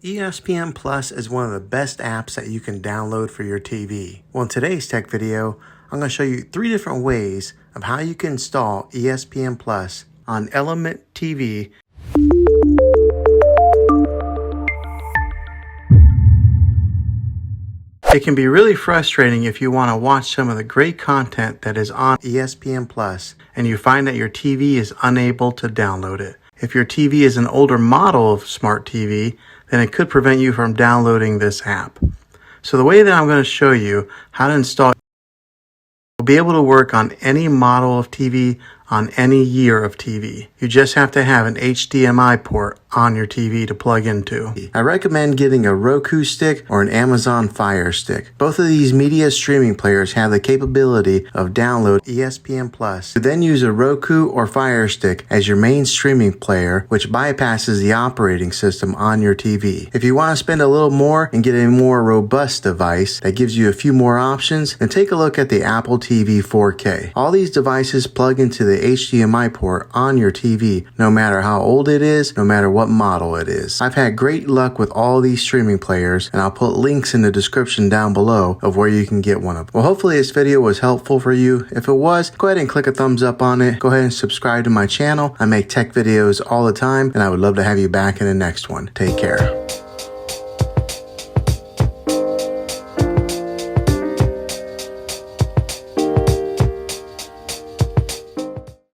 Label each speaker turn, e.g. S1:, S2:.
S1: ESPN Plus is one of the best apps that you can download for your TV. Well, in today's tech video, I'm going to show you 3 different ways of how you can install ESPN Plus on Element TV. It can be really frustrating if you want to watch some of the great content that is on ESPN Plus and you find that your TV is unable to download it. If your TV is an older model of smart TV, then it could prevent you from downloading this app. So the way that I'm going to show you how to install will be able to work on any model of TV on any year of TV. You just have to have an HDMI port on your TV to plug into. I recommend getting a Roku stick or an Amazon Fire Stick. Both of these media streaming players have the capability of download ESPN Plus. You then use a Roku or Fire Stick as your main streaming player, which bypasses the operating system on your TV. If you want to spend a little more and get a more robust device that gives you a few more options, then take a look at the Apple TV 4K. All these devices plug into the HDMI port on your TV, no matter how old it is, no matter what model it is. I've had great luck with all these streaming players, and I'll put links in the description down below of where you can get one of them. Well, hopefully this video was helpful for you. If it was, go ahead and click a thumbs up on it. Go ahead and subscribe to my channel. I make tech videos all the time, and I would love to have you back in the next one. Take care.